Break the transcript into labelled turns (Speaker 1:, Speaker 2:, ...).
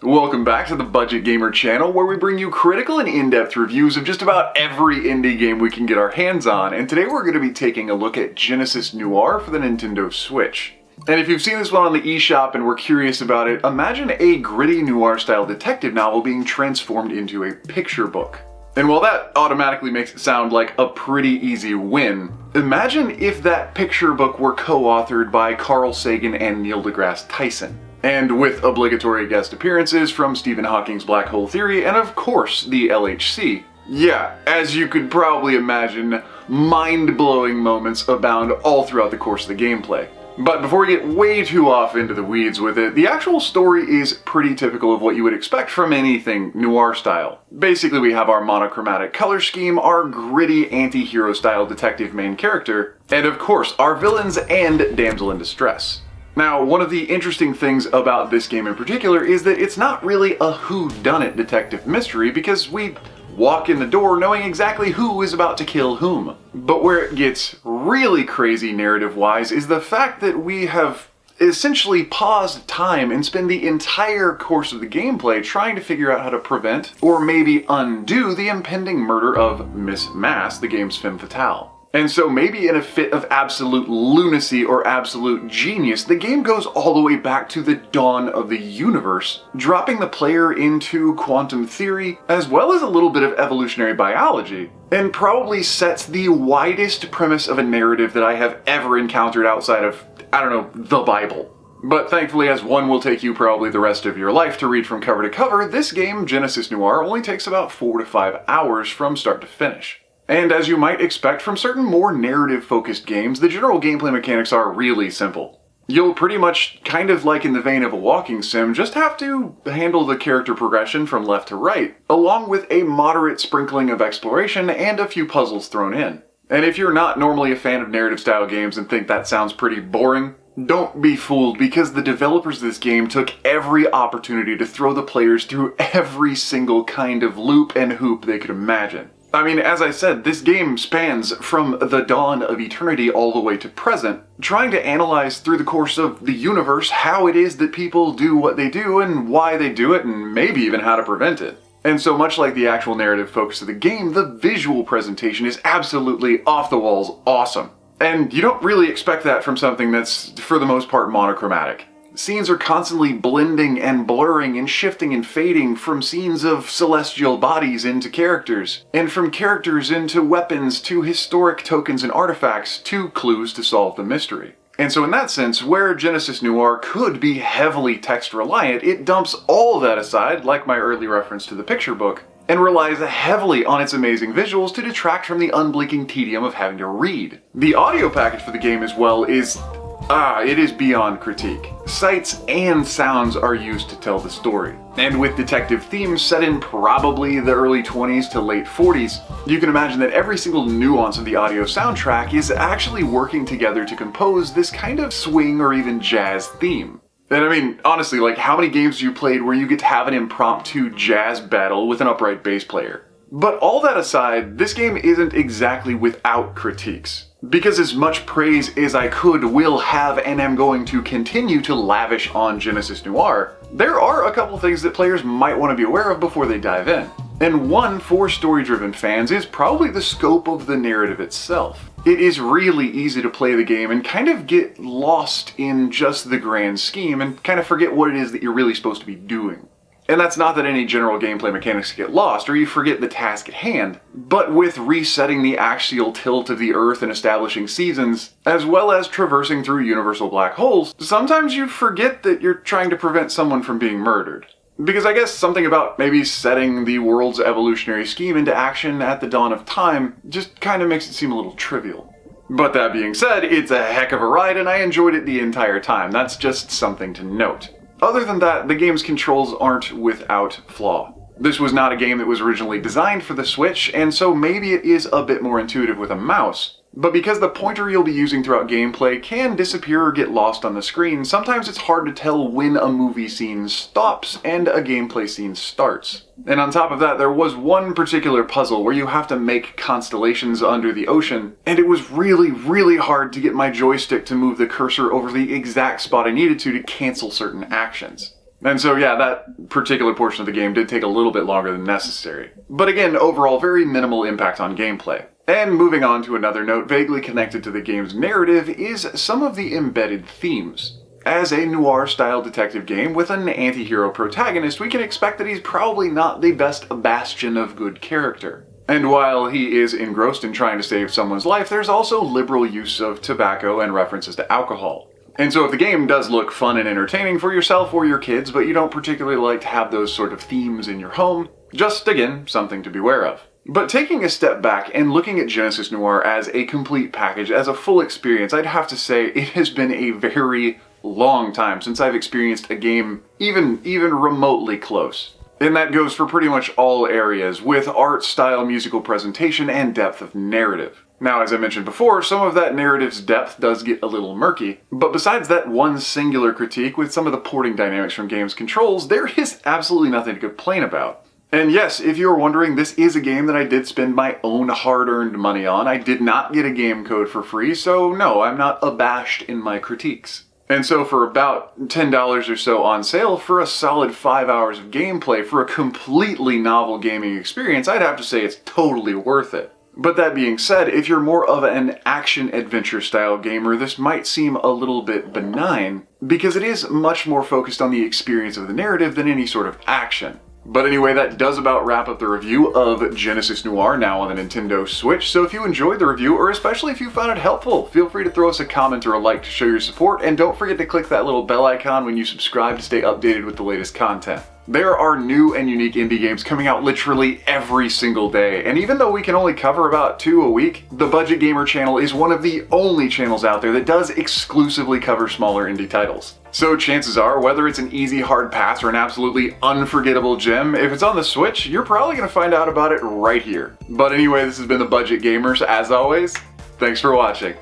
Speaker 1: Welcome back to the Budget Gamer channel, where we bring you critical and in-depth reviews of just about every indie game we can get our hands on, and today we're going to be taking a look at Genesis Noir for the Nintendo Switch. And if you've seen this one on the eShop and were curious about it, imagine a gritty noir-style detective novel being transformed into a picture book. And while that automatically makes it sound like a pretty easy win, imagine if that picture book were co-authored by Carl Sagan and Neil deGrasse Tyson. And with obligatory guest appearances from Stephen Hawking's Black Hole Theory and of course the LHC. Yeah, as you could probably imagine, mind-blowing moments abound all throughout the course of the gameplay. But before we get way too off into the weeds with it, the actual story is pretty typical of what you would expect from anything noir style. Basically, we have our monochromatic color scheme, our gritty anti-hero style detective main character, and of course, our villains and damsel in distress. Now, one of the interesting things about this game in particular is that it's not really a whodunit detective mystery because we walk in the door knowing exactly who is about to kill whom. But where it gets really crazy narrative-wise is the fact that we have essentially paused time and spend the entire course of the gameplay trying to figure out how to prevent, or maybe undo, the impending murder of Miss Mass, the game's femme fatale. And so maybe in a fit of absolute lunacy or absolute genius, the game goes all the way back to the dawn of the universe, dropping the player into quantum theory, as well as a little bit of evolutionary biology, and probably sets the widest premise of a narrative that I have ever encountered outside of, I don't know, the Bible. But thankfully, as one will take you probably the rest of your life to read from cover to cover, this game, Genesis Noir, only takes about 4 to 5 hours from start to finish. And as you might expect from certain more narrative-focused games, the general gameplay mechanics are really simple. You'll pretty much, kind of like in the vein of a walking sim, just have to handle the character progression from left to right, along with a moderate sprinkling of exploration and a few puzzles thrown in. And if you're not normally a fan of narrative-style games and think that sounds pretty boring, don't be fooled, because the developers of this game took every opportunity to throw the players through every single kind of loop and hoop they could imagine. I mean, as I said, this game spans from the dawn of eternity all the way to present, trying to analyze through the course of the universe how it is that people do what they do and why they do it, and maybe even how to prevent it. And so much like the actual narrative focus of the game, the visual presentation is absolutely off the walls awesome. And you don't really expect that from something that's, for the most part, monochromatic. Scenes are constantly blending and blurring and shifting and fading from scenes of celestial bodies into characters, and from characters into weapons to historic tokens and artifacts to clues to solve the mystery. And so in that sense, where Genesis Noir could be heavily text reliant, it dumps all of that aside, like my early reference to the picture book, and relies heavily on its amazing visuals to detract from the unblinking tedium of having to read. The audio package for the game as well is it is beyond critique. Sights and sounds are used to tell the story. And with detective themes set in probably the early 20s to late 40s, you can imagine that every single nuance of the audio soundtrack is actually working together to compose this kind of swing or even jazz theme. And I mean, honestly, like, how many games have you played where you get to have an impromptu jazz battle with an upright bass player? But all that aside, this game isn't exactly without critiques. Because as much praise as I will have and am going to continue to lavish on Genesis Noir, there are a couple things that players might want to be aware of before they dive in. And one, for story-driven fans, is probably the scope of the narrative itself. It is really easy to play the game and kind of get lost in just the grand scheme and kind of forget what it is that you're really supposed to be doing. And that's not that any general gameplay mechanics get lost or you forget the task at hand, but with resetting the axial tilt of the Earth and establishing seasons, as well as traversing through universal black holes, sometimes you forget that you're trying to prevent someone from being murdered. Because I guess something about maybe setting the world's evolutionary scheme into action at the dawn of time just kind of makes it seem a little trivial. But that being said, it's a heck of a ride and I enjoyed it the entire time. That's just something to note. Other than that, the game's controls aren't without flaw. This was not a game that was originally designed for the Switch, and so maybe it is a bit more intuitive with a mouse. But because the pointer you'll be using throughout gameplay can disappear or get lost on the screen, sometimes it's hard to tell when a movie scene stops and a gameplay scene starts. And on top of that, there was one particular puzzle where you have to make constellations under the ocean, and it was really hard to get my joystick to move the cursor over the exact spot I needed to cancel certain actions. And so yeah, that particular portion of the game did take a little bit longer than necessary. But again, overall, very minimal impact on gameplay. And moving on to another note vaguely connected to the game's narrative is some of the embedded themes. As a noir-style detective game with an anti-hero protagonist, we can expect that he's probably not the best bastion of good character. And while he is engrossed in trying to save someone's life, there's also liberal use of tobacco and references to alcohol. And so if the game does look fun and entertaining for yourself or your kids, but you don't particularly like to have those sort of themes in your home, just, again, something to beware of. But taking a step back and looking at Genesis Noir as a complete package, as a full experience, I'd have to say it has been a very long time since I've experienced a game even remotely close. And that goes for pretty much all areas, with art, style, musical presentation, and depth of narrative. Now, as I mentioned before, some of that narrative's depth does get a little murky, but besides that one singular critique with some of the porting dynamics from game's controls, there is absolutely nothing to complain about. And yes, if you're wondering, this is a game that I did spend my own hard-earned money on. I did not get a game code for free, so no, I'm not abashed in my critiques. And so for about $10 or so on sale for a solid 5 hours of gameplay for a completely novel gaming experience, I'd have to say it's totally worth it. But that being said, if you're more of an action-adventure style gamer, this might seem a little bit benign, because it is much more focused on the experience of the narrative than any sort of action. But anyway, that does about wrap up the review of Genesis Noir, now on the Nintendo Switch. So if you enjoyed the review, or especially if you found it helpful, feel free to throw us a comment or a like to show your support, and don't forget to click that little bell icon when you subscribe to stay updated with the latest content. There are new and unique indie games coming out literally every single day, and even though we can only cover about 2 a week, the Budget Gamer channel is one of the only channels out there that does exclusively cover smaller indie titles. So chances are, whether it's an easy hard pass or an absolutely unforgettable gem, if it's on the Switch, you're probably going to find out about it right here. But anyway, this has been the Budget Gamers. As always, thanks for watching.